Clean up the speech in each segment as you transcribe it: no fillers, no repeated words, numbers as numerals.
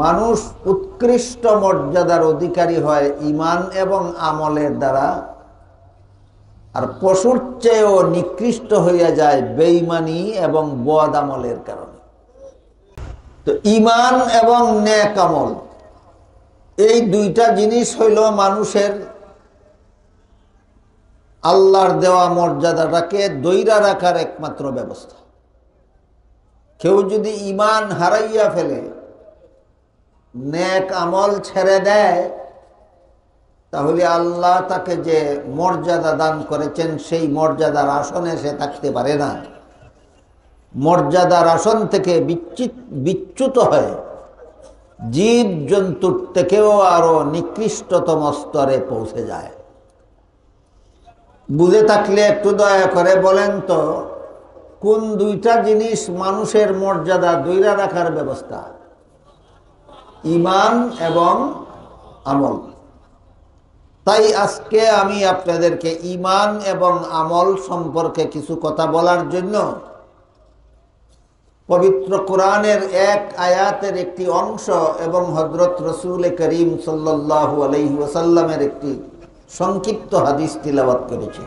মানুষ উৎকৃষ্ট মর্যাদার অধিকারী হয় ঈমান এবং আমলের দ্বারা, আর পশুর চেয়েও নিকৃষ্ট হইয়া যায় বেঈমানি এবং বদ আমলের কারণে। তো ঈমান এবং নেক আমল এই দুইটা জিনিস হইল মানুষের আল্লাহর দেওয়া মর্যাদাটাকে ধইরা রাখার একমাত্র ব্যবস্থা। কেউ যদি ঈমান হারাইয়া ফেলে, নেক আমল ছেড়ে দেয়, তাহলে আল্লাহ তাকে যে মর্যাদা দান করেছেন সেই মর্যাদার আসনে সে থাকতে পারে না। মর্যাদার আসন থেকে বিচ্যুত হয় জীব জন্তুর থেকেও আরো নিকৃষ্টতম স্তরে পৌঁছে যায়। বুঝে থাকলে একটু দয়া করে বলেন তো, কোন দুইটা জিনিস মানুষের মর্যাদা ধইরা রাখার ব্যবস্থা? ঈমান এবং আমল। তাই আজকে আমি আপনাদেরকে ঈমান এবং আমল সম্পর্কে কিছু কথা বলার জন্য পবিত্র কোরআনের এক আয়াতের একটি অংশ এবং হযরত রাসূল করিম সাল্লাল্লাহু আলাইহি ওয়াসাল্লামের একটি সংক্ষিপ্ত হাদিস তিলাওয়াত করেছি।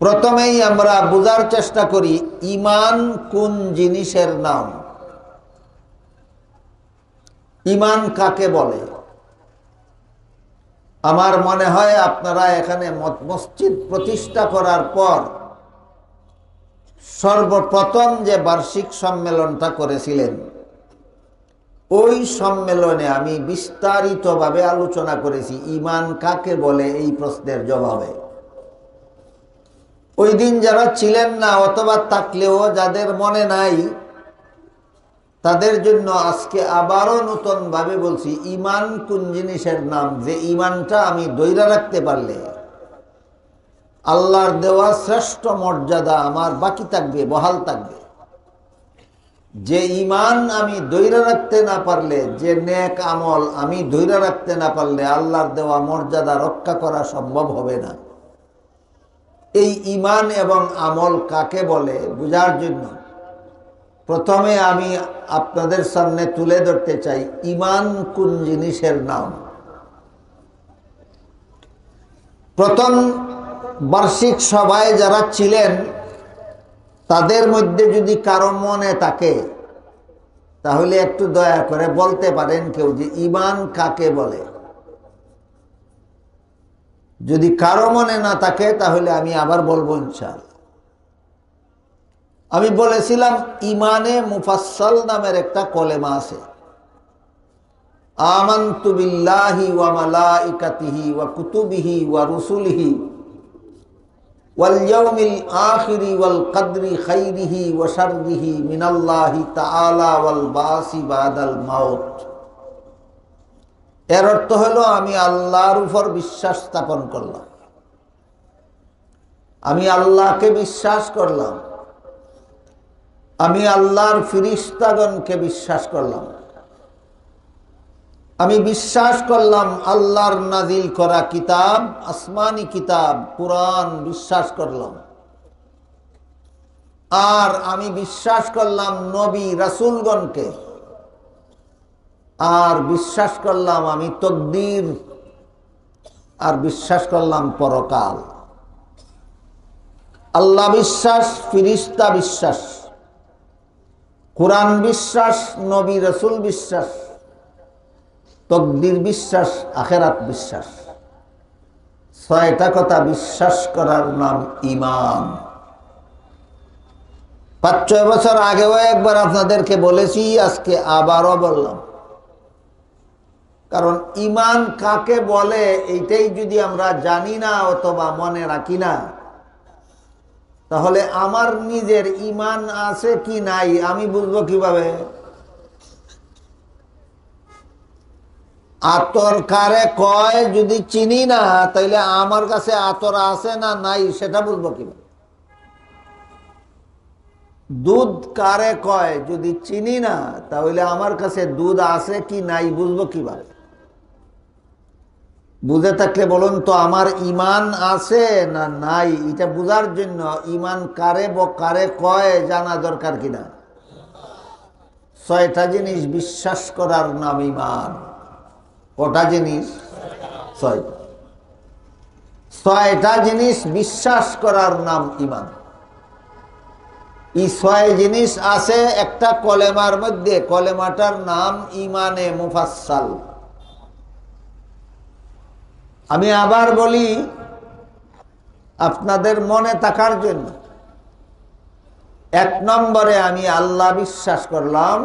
প্রথমেই আমরা বোঝার চেষ্টা করি ঈমান কোন জিনিসের নাম, ঈমান কাকে বলে। আমার মনে হয় আপনারা এখানে মসজিদ প্রতিষ্ঠা করার পর সর্বপ্রথম যে বার্ষিক সম্মেলনটা করেছিলেন, ওই সম্মেলনে আমি বিস্তারিতভাবে আলোচনা করেছি ঈমান কাকে বলে এই প্রশ্নের জবাবে। ওই দিন যারা ছিলেন না অথবা থাকলেও যাদের মনে নাই, তাদের জন্য আজকে আবারও নতুন ভাবে বলছি ঈমান কোন জিনিসের নাম, যে ঈমানটা আমি ধইরা রাখতে পারলে আল্লাহর দেওয়া শ্রেষ্ঠ মর্যাদা আমার বাকি থাকবে, বহাল থাকবে। যে ঈমান আমি ধইরা রাখতে না পারলে, যে নেক আমল আমি ধইরা রাখতে না পারলে আল্লাহর দেওয়া মর্যাদা রক্ষা করা সম্ভব হবে না। এই ঈমান এবং আমল কাকে বলে বুঝার জন্য প্রথমে আমি আপনাদের সামনে তুলে ধরতে চাই ঈমান কোন জিনিসের নাম। প্রথম বার্ষিক সভায় যারা ছিলেন তাদের মধ্যে যদি কারো মনে থাকে, তাহলে একটু দয়া করে বলতে পারেন কেউ যে ঈমান কাকে বলে। যদি কারো মনে না থাকে তাহলে আমি আবার বলবো ইনশাআল্লাহ। আমি বলেছিলাম ঈমানে মুফাসসাল নামের একটা কলেমা আছে। আমানতু বিল্লাহি ওয়া মালাইকাতিহি ওয়া কুতুবিহি ওয়া রুসুলিহি ওয়াল ইয়াউমিল আখিরি ওয়াল কদরি খাইরিহি ওয়া শাররিহি মিনাল্লাহি তাআলা ওয়াল বাসি বাদাল মাউত। এর অর্থ হলো আমি আল্লাহর উপর বিশ্বাস স্থাপন করলাম, আমি আল্লাহকে বিশ্বাস করলাম, আমি আল্লাহর ফিরিস্তাগণকে বিশ্বাস করলাম, আমি বিশ্বাস করলাম আল্লাহর নাজিল করা কিতাব, আসমানি কিতাব কুরআন বিশ্বাস করলাম, আর আমি বিশ্বাস করলাম নবী রাসূলগণকে, আর বিশ্বাস করলাম আমি তকদীর, আর বিশ্বাস করলাম পরকাল। আল্লাহ বিশ্বাস, ফিরিস্তা বিশ্বাস, কুরআন বিশ্বাস, নবী রাসূল বিশ্বাস, তকদীর বিশ্বাস, আখিরাত বিশ্বাস। ছয়টা কথা বিশ্বাস করার নাম ঈমান। ৫-৬ বছর আগেও একবার আপনাদেরকে বলেছি, আজকে আবারও বললাম। কারণ ঈমান কাকে বলে এইটাই যদি আমরা জানি না অথবা মনে রাখি না, তাহলে আমার নিজের ঈমান আছে কি নাই আমি বুঝবো কিভাবে? আতর কারে কয় যদি চিনি না, তাইলে আমার কাছে আতর আছে না নাই সেটা বুঝবো কিভাবে? দুধ কারে কয় যদি চিনি না, তাহলে আমার কাছে দুধ আছে কি নাই বুঝবো কিভাবে? বুঝে থাকলে বলুন তো আমার ঈমান আছে না নাই, এটা বুঝার জন্য ঈমান কারে কারে কয় জানা দরকার কিনা। ছয়টা জিনিস বিশ্বাস করার নাম ঈমান। কটা জিনিস? ছয়টা। ছয়টা জিনিস বিশ্বাস করার নাম ঈমান। এই ছয় জিনিস আছে একটা কলেমার মধ্যে, কলেমাটার নাম ঈমানে মুফাসসাল। আমি আবার বলি আপনাদের মনে থাকার জন্য, এক নম্বরে আমি আল্লাহ বিশ্বাস করলাম,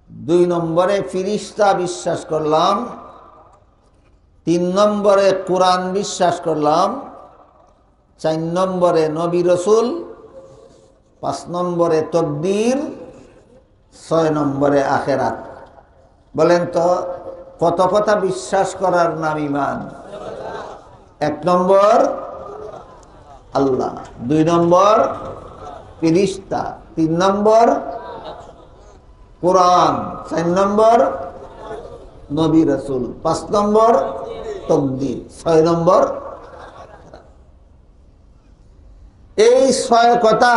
দুই নম্বরে ফিরিস্তা বিশ্বাস করলাম, তিন নম্বরে কোরআন বিশ্বাস করলাম, চার নম্বরে নবী রসুল, পাঁচ নম্বরে তকদির, ছয় নম্বরে আখেরাত। বলেন তো কত কথা বিশ্বাস করার নাম ঈমান? এক নম্বর আল্লাহ, দুই নম্বর ফিরিস্তা, তিন নম্বর কোরআন, চার নম্বর নবী রাসূল, পাঁচ নম্বর তকদির, ছয় নম্বর। এই ছয় কথা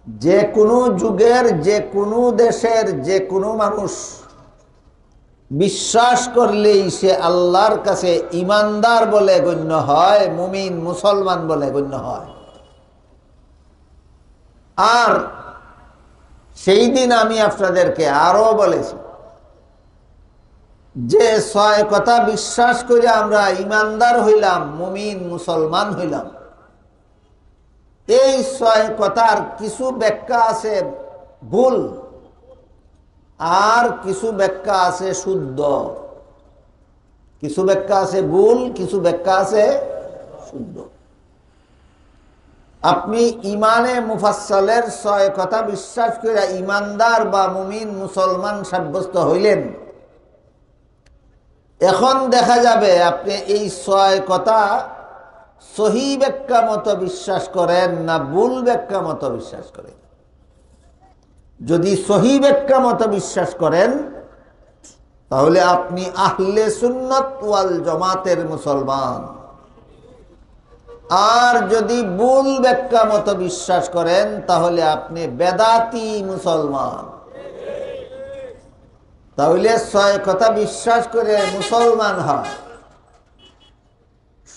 যে কোনো যুগের, যে কোনো দেশের, যে কোনো মানুষ বিশ্বাস করলেই সে আল্লাহর কাছে ঈমানদার বলে গণ্য হয়, মুমিন মুসলমান বলে গণ্য হয়। আর সেই দিন আমি আপনাদেরকে আরো বলেছি যে ছয় কথা বিশ্বাস করে আমরা ঈমানদার হইলাম, মুমিন মুসলমান হইলাম। এই ছয় কথার কিছু ব্যাখ্যা আছে ভুল, আর কিছু ব্যাখ্যা আছে শুদ্ধ। কিছু ব্যাখ্যা আছে ভুল, কিছু ব্যাখ্যা আছে শুদ্ধ। আপনি ঈমানে মুফাসসালের ছয় কথা বিশ্বাস করে ঈমানদার বা মুমিন মুসলমান সাব্যস্ত হইলেন। এখন দেখা যাবে আপনি এই ছয় কথা সহি ব্যাখ্যা মতো বিশ্বাস করেন না ভুল ব্যাখ্যা মতো বিশ্বাস করেন। যদি সহি ব্যাখ্যা মতো বিশ্বাস করেন তাহলে আপনি আহলে সুন্নাত ওয়াল জামাতের মুসলমান। আর যদি ভুল ব্যাখ্যা মতো বিশ্বাস করেন তাহলে আপনি বেদাতি মুসলমান। তাহলে ছয় কথা বিশ্বাস করে মুসলমান হয়।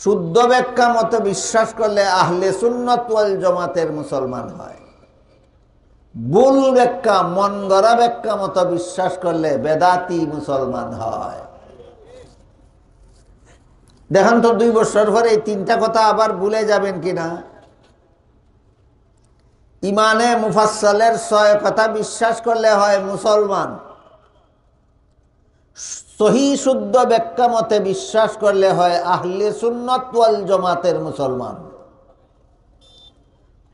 শুদ্ধ ব্যাখ্যা মতো বিশ্বাস করলে আহলে সুন্নাত ওয়াল জামাতের মুসলমান হয়। ভুল ব্যাখ্যা, মন গড়া ব্যাখ্যা মতো বিশ্বাস করলে বেদাতি মুসলমান হয়। দেখেন তো 2 বছর পরে এই তিনটা কথা আবার ভুলে যাবেন কিনা। ঈমানে মুফাসসালের ছয় কথা বিশ্বাস করলে হয় মুসলমান। সহি শুদ্ধ ব্যাখ্যা মতে বিশ্বাস করলে হয় আহলে সুন্নাত ওয়াল জামাতের মুসলমান।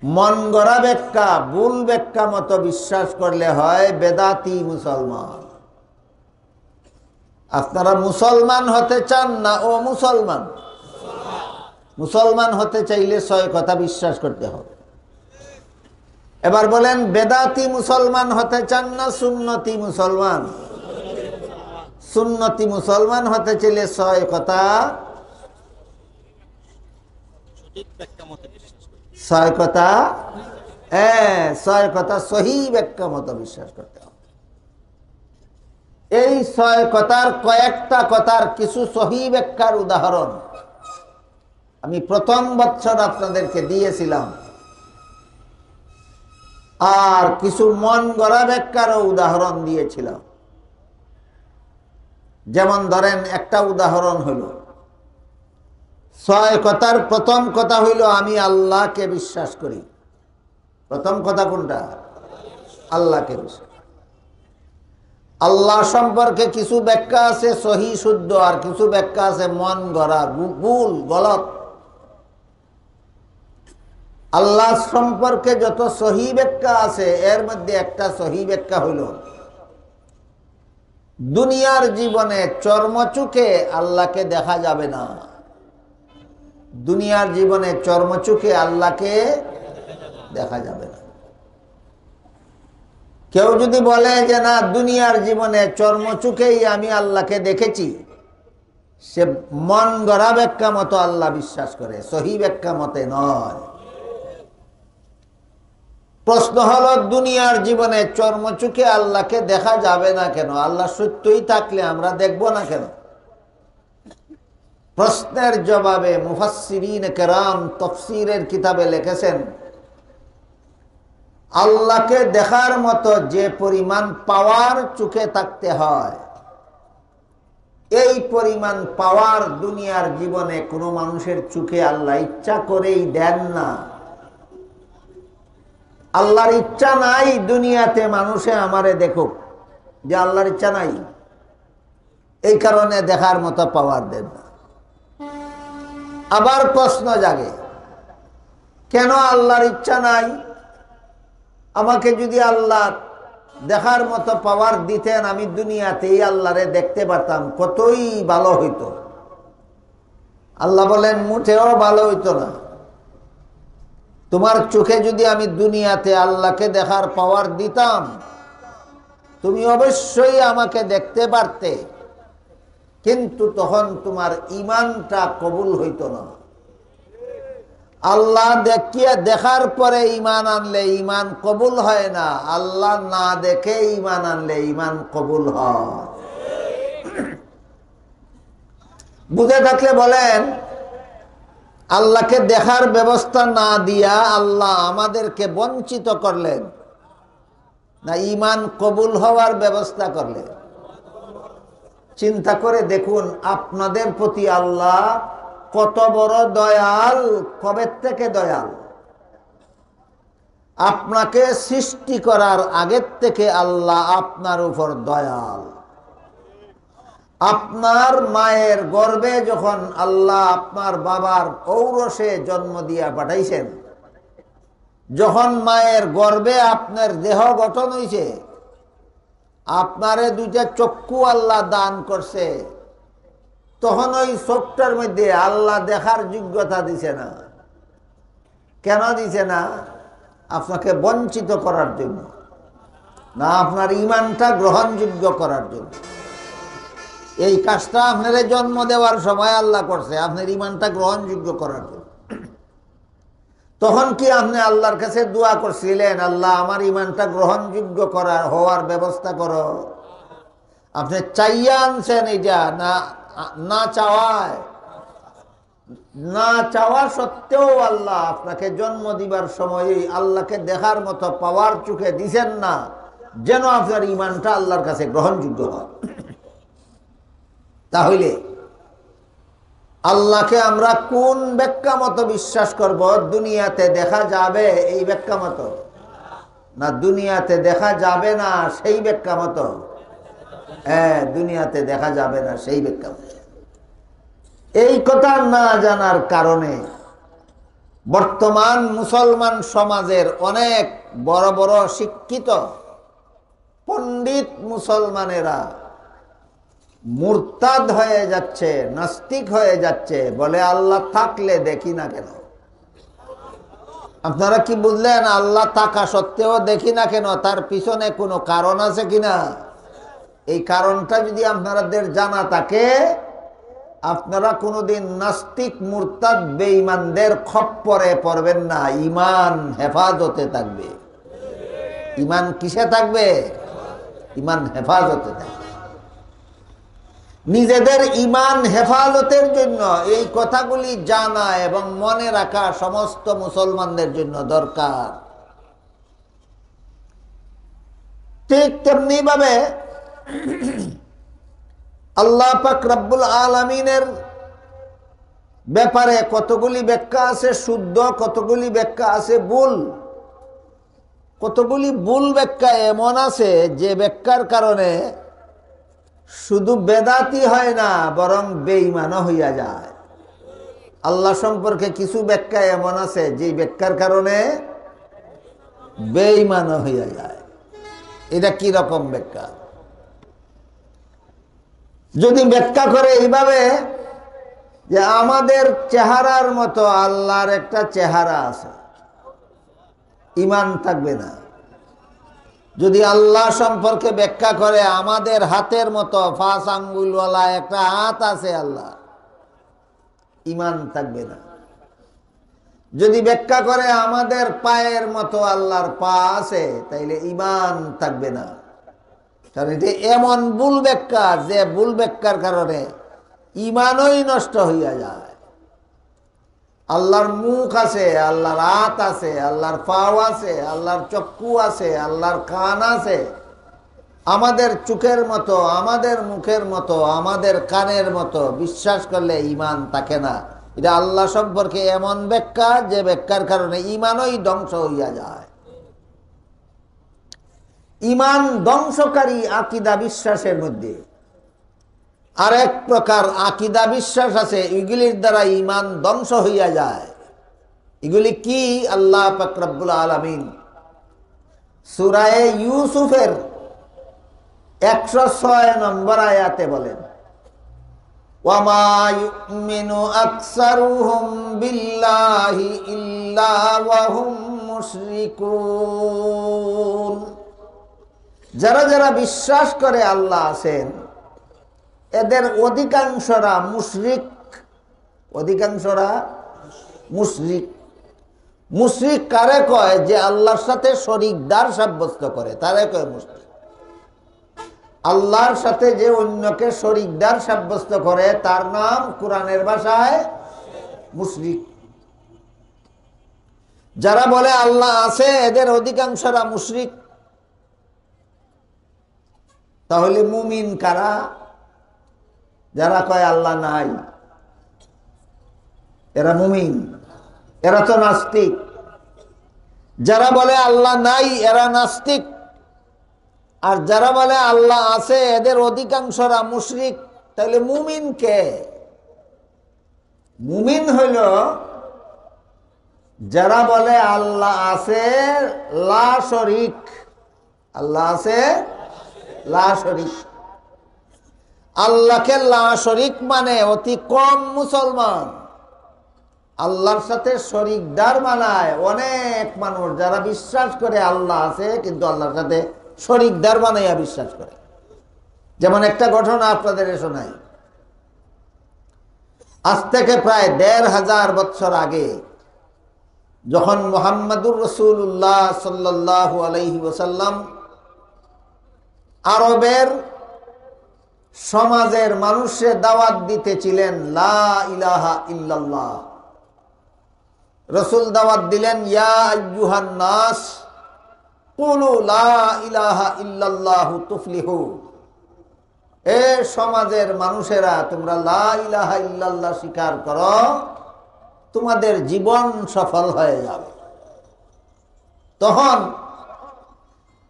মন গড়া ব্যাখ্যা, ভুল ব্যাখ্যা মতো বিশ্বাস করলে হয় বেদাতি মুসলমান। আপনারা মুসলমান হতে চান না ও মুসলমান? মুসলমান হতে চাইলে ছয় কথা বিশ্বাস করতে হবে। এবার বলেন বেদাতি মুসলমান হতে চান না সুন্নতি মুসলমান? সুন্নতি মুসলমান হতে চাইলে ছয় কথা, ছয় কথা, ছয় কথা সহি ব্যাখ্যা মতো বিশ্বাস করতে হবে। এই ছয় কথার কয়েকটা কথার কিছু সহি ব্যাখ্যার উদাহরণ আমি প্রথম বছর আপনাদেরকে দিয়েছিলাম, আর কিছু মন গড়া ব্যাখ্যারও উদাহরণ দিয়েছিলাম। যেমন ধরেন একটা উদাহরণ হইল, ছয় কথার প্রথম কথা হইল আমি আল্লাহকে বিশ্বাস করি। প্রথম কথা কোনটা? আল্লাহকে বিশ্বাস। আল্লাহ সম্পর্কে কিছু ব্যাখ্যা আছে সহি শুদ্ধ, আর কিছু ব্যাখ্যা আছে মন গড়া, ভুল, গলত। আল্লাহ সম্পর্কে যত সহি ব্যাখ্যা আছে এর মধ্যে একটা সহি ব্যাখ্যা হইল দুনিয়ার জীবনে চর্মচুকে আল্লাহকে দেখা যাবে না। দুনিয়ার জীবনে চর্মচুকে আল্লাহকে দেখা যাবে না। কেউ যদি বলে যে না দুনিয়ার জীবনে চর্মচুকেই আমি আল্লাহকে দেখেছি, সে মন গড়া ব্যাখ্যা মতো আল্লাহ বিশ্বাস করে, সহি ব্যাখ্যা মতে নয়। প্রশ্ন হলো দুনিয়ার জীবনে চর্মচোখে আল্লাহকে দেখা যাবে না কেন? আল্লাহ সত্যই থাকলে আমরা দেখব না কেন? প্রশ্নের জবাবে মুফাসসিরিন কেরাম তাফসীরের কিতাবে লিখেছেন, আল্লাহকে দেখার মতো যে পরিমাণ পাওয়ার চোখে থাকতে হয়, এই পরিমাণ পাওয়ার দুনিয়ার জীবনে কোনো মানুষের চোখে আল্লাহ ইচ্ছা করেই দেন না। আল্লাহর ইচ্ছা নাই দুনিয়াতে মানুষে আমারে দেখুক, যে আল্লাহর ইচ্ছা নাই, এই কারণে দেখার মতো পাওয়ার দেন না। আবার প্রশ্ন জাগে, কেন আল্লাহর ইচ্ছা নাই? আমাকে যদি আল্লাহ দেখার মতো পাওয়ার দিতেন, আমি দুনিয়াতেই আল্লাহরে দেখতে পারতাম, কতই ভালো হইতো। আল্লাহ বলেন, মোটেও ভালো হইতো না। তোমার চোখে যদি আমি দুনিয়াতে আল্লাহকে দেখার পাওয়ার দিতাম, তুমি অবশ্যই আমাকে দেখতে পারতে, কিন্তু তখন তোমার ঈমানটা কবুল হইতো না। আল্লাহ দেখার পরে ঈমান আনলে ঈমান কবুল হয় না, আল্লাহ না দেখে ঈমান আনলে ঈমান কবুল হয়। বুঝে থাকলে বলেন, আল্লাহকে দেখার ব্যবস্থা না দিয়া আল্লাহ আমাদেরকে বঞ্চিত করলেন, না ঈমান কবুল হওয়ার ব্যবস্থা করলেন? চিন্তা করে দেখুন আপনাদের প্রতি আল্লাহ কত বড় দয়াল, কবে থেকে দয়াল। আপনাকে সৃষ্টি করার আগের থেকে আল্লাহ আপনার উপর দয়াল। আপনার মায়ের গর্ভে যখন আল্লাহ আপনার বাবার ঔরসে জন্ম দিয়া পাঠাইছেন, যখন মায়ের গর্ভে আপনার দেহ গঠন হয়েছে, আপনারে দুইটা চক্ষু আল্লাহ দান করছে, তখন ওই চোখটার মধ্যে আল্লাহ দেখার যোগ্যতা দিছে না। কেন দিছে না? আপনাকে বঞ্চিত করার জন্য না, আপনার ঈমানটা গ্রহণযোগ্য করার জন্য। এই কাজটা আপনার জন্ম দেওয়ার সময় আল্লাহ করছে, আপনার ঈমানটা গ্রহণযোগ্য করার জন্য। তখন কি আপনি আল্লাহর কাছে দোয়া করছিলেন, আল্লাহ আমার ঈমানটা গ্রহণযোগ্য করার হওয়ার ব্যবস্থা করো? আপনি চাইয়া আনছেন এইটা, না চাওয়ায়, না চাওয়া সত্ত্বেও আল্লাহ আপনাকে জন্ম দিবার সময় আল্লাহকে দেখার মতো পাওয়ার চোখে দিছেন না, যেন আপনার ঈমানটা আল্লাহর কাছে গ্রহণযোগ্য হয়। তাহলে আল্লাহকে আমরা কোন ব্যাখ্যা মতো বিশ্বাস করব? দুনিয়াতে দেখা যাবে এই ব্যাখ্যা মতো, না দুনিয়াতে দেখা যাবে না সেই ব্যাখ্যা মতো? হ্যাঁ, দুনিয়াতে দেখা যাবে না সেই ব্যাখ্যা মতো। এই কথা না জানার কারণে বর্তমান মুসলমান সমাজের অনেক বড় বড় শিক্ষিত পণ্ডিত মুসলমানেরা মুরতাদ হয়ে যাচ্ছে, নাস্তিক হয়ে যাচ্ছে, বলে আল্লাহ থাকলে দেখি না কেন? আপনারা কি বুঝলেন? আল্লাহ থাকা সত্ত্বেও দেখি না কেন, তার পিছনে কোনো কারণ আছে কিনা? এই কারণটা যদি আপনাদের জানা থাকে, আপনারা কোনোদিন নাস্তিক মুরতাদ বেঈমানদের খপ্পরে পড়বেন না। ঈমান হেফাজতে থাকবে। ঈমান কিসে থাকবে? ঈমান হেফাজতে থাকবে। নিজেদের ঈমান হেফাজতের জন্য এই কথাগুলি জানা এবং মনে রাখা সমস্ত মুসলমানদের জন্য দরকার। ঠিক তেমনি ভাবে আল্লাহ পাক রব্বুল আলামিনের ব্যাপারে কতগুলি ব্যাখ্যা আছে শুদ্ধ, কতগুলি ব্যাখ্যা আছে ভুল। কতগুলি ভুল ব্যাখ্যা এমন আছে যে ব্যাখ্যার কারণে শুধু বেদাতি হয় না, বরং বেঈমানও হইয়া যায়। আল্লাহ সম্পর্কে কিছু ব্যাখ্যা এমন আছে যে ব্যাখ্যার কারণে বেঈমানও হইয়া যায়। এটা কি রকম ব্যাখ্যা? যদি ব্যাখ্যা করে এইভাবে যে আমাদের চেহারার মতো আল্লাহর একটা চেহারা আছে, ঈমান থাকবে না। যদি আল্লাহ সম্পর্কে ব্যাখ্যা করে আমাদের হাতের মতো 5 আঙ্গুলওয়ালা একটা হাত আছে আল্লাহ, ঈমান থাকবে না। যদি ব্যাখ্যা করে আমাদের পায়ের মতো আল্লাহর পা আছে, তাইলে ঈমান থাকবে না। কারণ এটা এমন ভুল ব্যাখ্যা, যে ভুল ব্যাখ্যার কারণে ঈমানই নষ্ট হইয়া যায়। আল্লাহর মুখ আছে, আল্লাহর হাত আছে, আল্লাহর পাও আছে, আল্লাহর চক্ষু আছে, আল্লাহর কান আছে। আমাদের চোখের মতো, আমাদের মুখের মতো, আমাদের কানের মতো বিশ্বাস করলে ঈমান থাকে না। এটা আল্লাহ সম্পর্কে এমন ব্যাখ্যা, যে ব্যাখ্যার কারণে ঈমানই ধ্বংস হইয়া যায়। ঈমান ধ্বংসকারী আকীদা বিশ্বাসের মধ্যে আরেক প্রকার আকীদা বিশ্বাস আছে, এগুলির দ্বারা ঈমান ধ্বংস হইয়া যায়। এগুলি কি? আল্লাহ পাক রব্বুল আলামিন সূরা ইউসুফের 106 নম্বর আয়াতে বলেন, ওয়ামা ইউমিনু আকসারুহুম বিল্লাহি ইল্লা ওয়া হুম মুশরিকুন। যারা যারা বিশ্বাস করে আল্লাহ আছেন, এদের অধিকাংশরা মুশরিক। অধিকাংশরা মুশরিক। মুশরিক কারে কয়? যে আল্লাহর সাথে শরীকদার সাব্যস্ত করে, তারে কয় মুশরিক। আল্লাহর সাথে যে অন্যকে শরীকদার সাব্যস্ত করে, তার নাম কোরআনের ভাষায় মুশরিক। যারা বলে আল্লাহ আছে, এদের অধিকাংশরা মুশরিক। তাহলে মুমিন কারা? যারা কয় আল্লাহ নাই, এরা মুমিন। এরা তো নাস্তিক। যারা বলে আল্লাহ নাই, এরা নাস্তিক। আর যারা বলে আল্লাহ আছে, এদের অধিকাংশরা মুশরিক। তাহলে মুমিন কে? মুমিন হইল যারা বলে আল্লাহ আছে লা শরীক। আল্লাহ আছে লা শরীক। আল্লাহকে লা শরীক মানে অতি কম মুসলমান। আল্লাহর সাথে শরীকদার মানায় অনেক মানুষ, যারা বিশ্বাস করে আল্লাহ আছে, কিন্তু আল্লাহর সাথে শরীকদার বানাইয়া বিশ্বাস করে। যেমন একটা ঘটনা আপনাদের শোনাই। আজ থেকে প্রায় ১৫০০ বছর আগে, যখন মুহাম্মদুর রাসূলুল্লাহ সাল্লাল্লাহু আলাইহি ওয়াসাল্লাম আরবের সমাজের মানুষে দাওয়াত দিতেছিলেন লা ইলাহা ইল্লাল্লাহ। রাসূল দাওয়াত দিলেন, ইয়া আইয়ুহান নাস কুলু লা ইলাহা ইল্লাল্লাহু তুফলিহু। এ সমাজের মানুষেরা, তোমরা লা ইলাহা ইল্লাল্লাহ স্বীকার করো, তোমাদের জীবন সফল হয়ে যাবে। তখন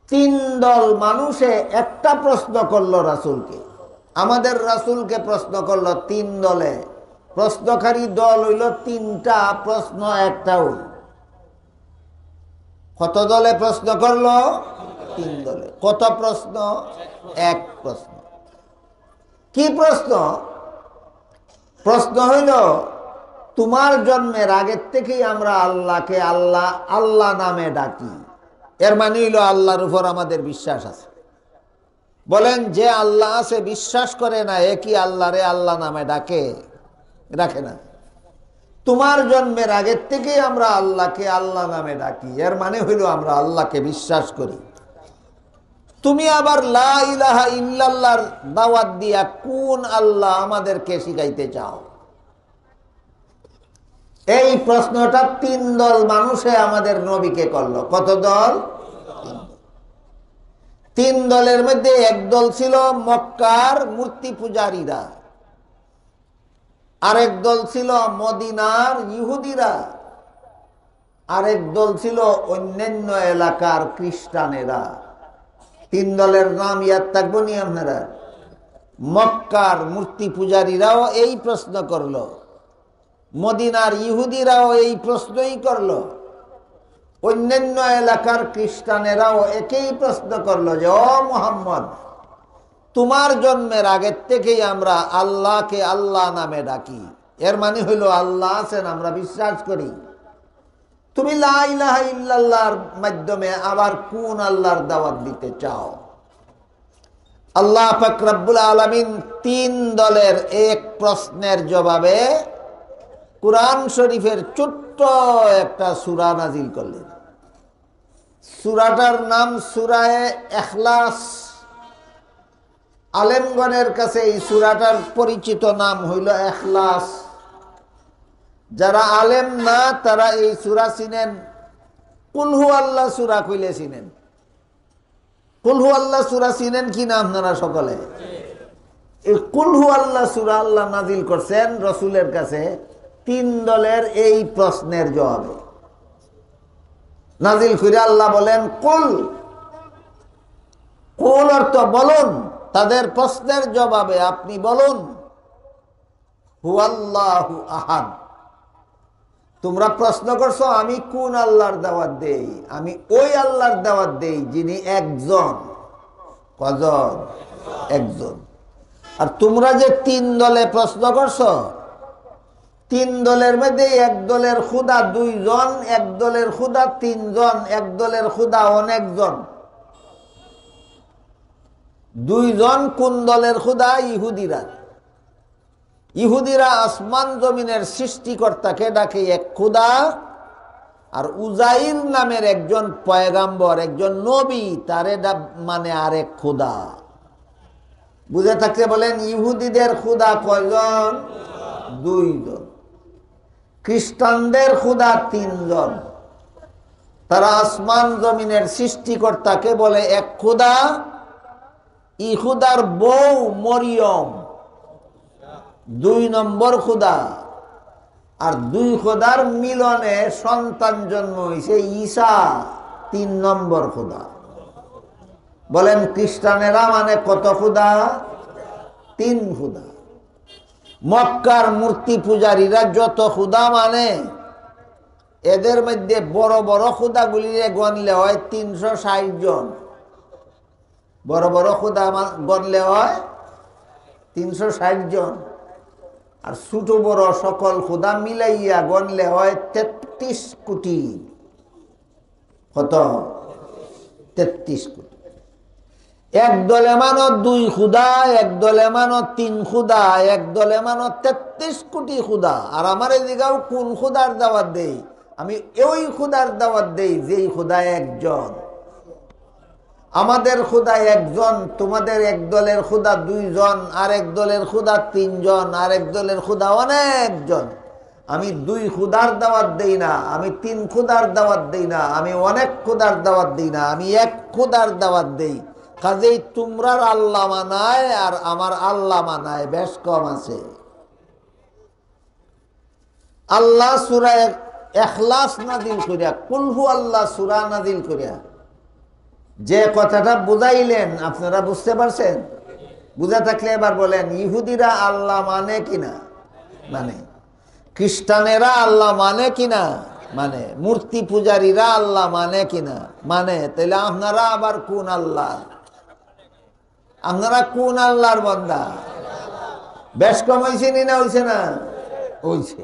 ৩ দল মানুষে একটা প্রশ্ন করলো রাসূলকে। আমাদের রাসূলকে প্রশ্ন করলো ৩ দলে। প্রশ্নকারী দল হইল ৩টা, প্রশ্ন একটাও। কত দলে প্রশ্ন করলো? ৩ দলে। কত প্রশ্ন? এক প্রশ্ন। কি প্রশ্ন? প্রশ্ন হইল, তোমার জন্মের আগের থেকেই আমরা আল্লাহকে আল্লাহ আল্লাহ নামে ডাকি। এর মানে হইল আল্লাহর উপর আমাদের বিশ্বাস আছে। বলেন, যে আল্লাহ আছে বিশ্বাস করে না, এ কি আল্লাহরে আল্লাহ নামে ডাকে? ডাকে না। তোমার জন্মের আগের থেকেই আমরা আল্লাহকে আল্লাহ নামে ডাকি, এর মানে হইল আমরা আল্লাহকে বিশ্বাস করি। তুমি আবার লা ইলাহা ইল্লাল্লাহর দাওয়াত দিয়া কোন আল্লাহ আমাদেরকে শিখাইতে চাও? এই প্রশ্নটা ৩ দল মানুষে আমাদের নবীকে করলো। কত দল? ৩ দলের মধ্যে এক দল ছিল মক্কার মূর্তি পূজারীরা, আরেক দল ছিল মদিনার ইহুদিরা, আরেক দল ছিল অন্যান্য এলাকার খ্রিস্টানেরা। ৩ দলের নাম ইয়াদ থাকবো নি আপনারা? মক্কার মূর্তি পূজারীরাও এই প্রশ্ন করলো, মদিনার ইহুদিরাও এই প্রশ্নই করলো, অন্যান্য এলাকার খ্রিস্টানেরাও একই প্রশ্ন করলো যে, ও মুহাম্মদ, তোমার জন্মের আগের থেকেই আমরা আল্লাহকে আল্লাহ নামে ডাকি, এর মানে হইল আল্লাহ আছেন, আমরা বিশ্বাস করি। তুমি লা ইলাহা ইল্লাল্লাহর মাধ্যমে আবার কোন আল্লাহর দাওয়াত দিতে চাও? আল্লাহ পাক রব্বুল আলামিন ৩ দলের এক প্রশ্নের জবাবে কুরআন শরীফের ছোট্ট একটা সূরা নাজিল করলেন। সূরাটার নাম সূরায়ে ইখলাস। আলেমগণের কাছে এই সূরাটার পরিচিত নাম হইল ইখলাস। যারা আলেম না তারা এই সূরা চিনেন কুল হু আল্লাহ সূরা কইলে চিনেন। কুল হু আল্লাহ সূরা চিনেন কি না আপনারা সকলে? এই কুল হু আল্লাহ সূরা আল্লাহ নাজিল করছেন রাসূলের কাছে 3 দলের এই প্রশ্নের জবাবে। নাজিল করে আল্লাহ বলেন কুল, কুল অর্থ বলুন, তাদের প্রশ্নের জবাবে আপনি বলুন হুয়াল্লাহু আহাদ। তোমরা প্রশ্ন করছো আমি কোন আল্লাহর দাওয়াত দেই? আমি ওই আল্লাহর দাওয়াত দেই যিনি একজন। কজন? একজন। আর তোমরা যে 3 দলে প্রশ্ন করছো, 3 দলের মধ্যে এক দলের খুদা 2 জন, এক দলের খুদা 3 জন, এক দলের খুদা অনেকজন। 2 জন কোন দলের খুদা? ইহুদিরা। ইহুদিরা আসমান জমিনের সৃষ্টিকর্তাকে ডাকে এক খুদা, আর উজাইর নামের একজন পয়গাম্বর, একজন নবী, তারে মানে আরেক খুদা। বুঝে থাকতে বলেন ইহুদিদের খুদা কয়জন? 2 জন। খ্রিস্টানদের খুদা 3 জন। তারা আসমান জমিনের সৃষ্টিকর্তাকে বলে এক খুদা। ই খুদার বউ মরিয়ম 2 নম্বর খুদা, আর 2 খুদার মিলনে সন্তান জন্ম হয়েছে ঈসা 3 নম্বর খুদা। বলেন খ্রিস্টানেরা মানে কত খুদা? 3 খুদা। মক্কার মূর্তি পূজারীরা যত খুদা মানে, এদের মধ্যে বড় বড় খুদাগুলি গণলে হয় 360 জন। বড় বড় খুদা গণলে হয় 360 জন, আর ছোট বড় সকল খুদা মিলাইয়া গণলে হয় 33 কোটি। কত? 33 কোটি। এক দলে মানো 2 খুদা, এক দলে মানো 3 খুদা, এক দলে মানো 33 কোটি খুদা। আর আমার এই জায়গাও কোন খুদার দাওয়াত দেই? আমি ওই খুদার দাওয়াত দেই যেই খুদা একজন। আমাদের খুদা একজন, তোমাদের এক দলের খুদা 2 জন, আর এক দলের খুদা 3 জন, আর এক দলের খুদা অনেকজন। আমি 2 খুদার দাওয়াত দেই না, আমি 3 খুদার দাওয়াত দেই না, আমি অনেক খুদার দাওয়াত দেই না, আমি এক খুদার দাওয়াত দেই। কাজেই তোমরার আল্লাহ মানায় আর আমার আল্লাহ মানায় বেশ কম আছে। আল্লাহ সূরা ইখলাস নাযিল করিয়া, কুল হু আল্লাহ সূরা নাযিল করিয়া যে কথাটা বুঝাইলেন, আপনারা বুঝতে পারছেন? বুঝা থাকলে এবার বলেন ইহুদিরা আল্লাহ মানে কিনা? মানে। খ্রিস্টানেরা আল্লাহ মানে কিনা? মানে। মূর্তি পূজারীরা আল্লাহ মানে কিনা? মানে। তাহলে আপনারা আবার কোন আল্লাহ? আপনারা কোন আল্লাহর বান্দা? বেশ কম হয়েছে না? হয়েছে না? হয়েছে।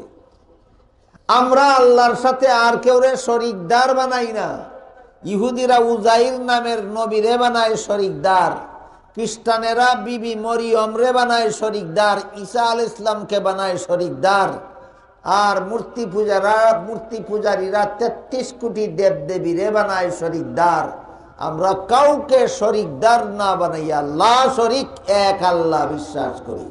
আমরা আল্লাহর সাথে আর কেউরে শরিকদার বানাই না। ইহুদিরা উজাইর নামের নবীরে বানায় শরিকদার, খ্রিস্টানেরা বিবি মরিয়ম রে বানায় শরিকদার, ঈসা আলাইহিস সালামকে বানায় শরিকদার, আর মূর্তি পূজারীরা 33 কোটি দেবদেবীরে বানায় শরিকদার। আমরা কাউকে শরিকদার না বানাইয়া আল্লাহ শরিক এক আল্লাহ বিশ্বাস করি।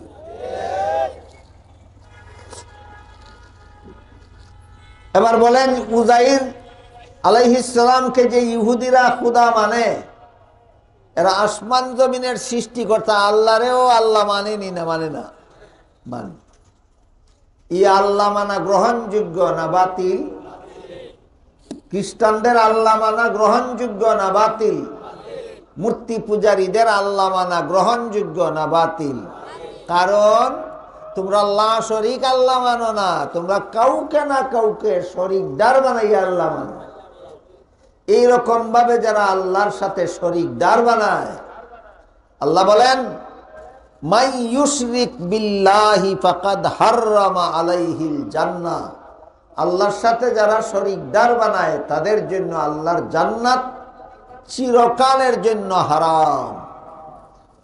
এবার বলেন উজাইর আলাইহিস সালামকে যে ইহুদিরা খুদা মানে, এরা আসমান জমিনের সৃষ্টিকর্তা আল্লাহরেও আল্লাহ মানেনি না? মানে না? মানে। ই আল্লাহ মানা গ্রহণযোগ্য না বাতিল? খ্রিস্টানদের আল্লাহ মানা গ্রহণযোগ্য না বাতিল? মূর্তি পূজারীদের আল্লাহ মানা গ্রহণযোগ্য না বাতিল? কারণ তোমরা আল্লাহ শরিক আল্লাহ মানো না, তোমরা কাউকে না কাউকে শরিকদার বানাইয়া আল্লাহ মানো। এইরকম ভাবে যারা আল্লাহর সাথে শরিকদার বানায়, আল্লাহ বলেন মাই ইউশরিক বিল্লাহি ফাকাদ হাররামা আলাইহিল জান্নাহ। আল্লাহর সাথে যারা শরিকদার বানায় তাদের জন্য আল্লাহর জান্নাত চিরকালের জন্য হারাম।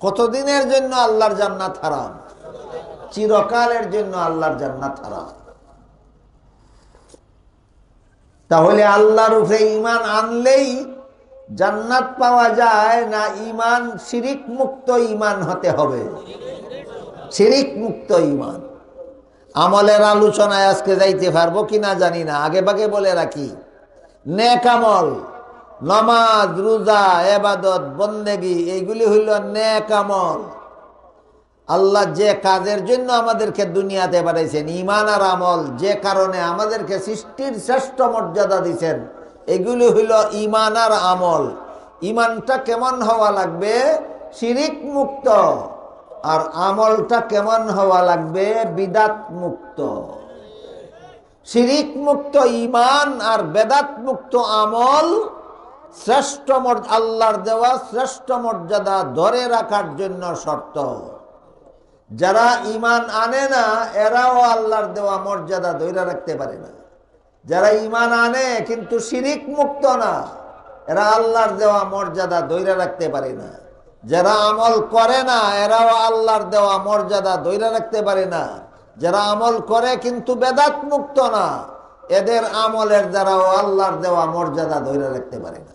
কতদিনের জন্য আল্লাহর জান্নাত হারাম? চিরকালের জন্য আল্লাহর জান্নাত হারাম। তাহলে আল্লাহর উপরে ঈমান আনলেই জান্নাত পাওয়া যায় না? ঈমান শিরিক মুক্ত ঈমান হতে হবে? শিরিক মুক্ত ঈমান। আমলের আলোচনায় আজকে যাইতে পারবো কিনা জানি না, আগে ভাগে বলে রাখি। নেক আমল, নামাজ, রোজা, ইবাদত, বন্দেগী, এইগুলি হইল নেক আমল। আল্লাহ যে কাজের জন্য আমাদেরকে দুনিয়াতে পাঠাইছেন, ঈমান আর আমল, যে কারণে আমাদেরকে সৃষ্টির শ্রেষ্ঠ মর্যাদা দিয়েছেন, এগুলি হইল ঈমান আর আমল। ঈমানটা কেমন হওয়া লাগবে? শিরিক মুক্ত। আর আমলটা কেমন হওয়া লাগবে? বিদাত মুক্ত। শিরিক মুক্ত ঈমান আর বেদাত মুক্ত আমল শ্রেষ্ঠ আল্লাহর দেওয়া শ্রেষ্ঠ মর্যাদা ধরে রাখার জন্য শর্ত। যারা ঈমান আনে না, এরাও আল্লাহর দেওয়া মর্যাদা ধরে রাখতে পারে না। যারা ঈমান আনে কিন্তু শিরিক মুক্ত না, এরা আল্লাহর দেওয়া মর্যাদা ধরে রাখতে পারে না। যারা আমল করে না, এরাও আল্লাহর দেওয়া মর্যাদা ধরে রাখতে পারে না। যারা আমল করে কিন্তু বেদাত মুক্ত না, এদের আমলের দ্বারাও আল্লাহর দেওয়া মর্যাদা ধরে রাখতে পারে না।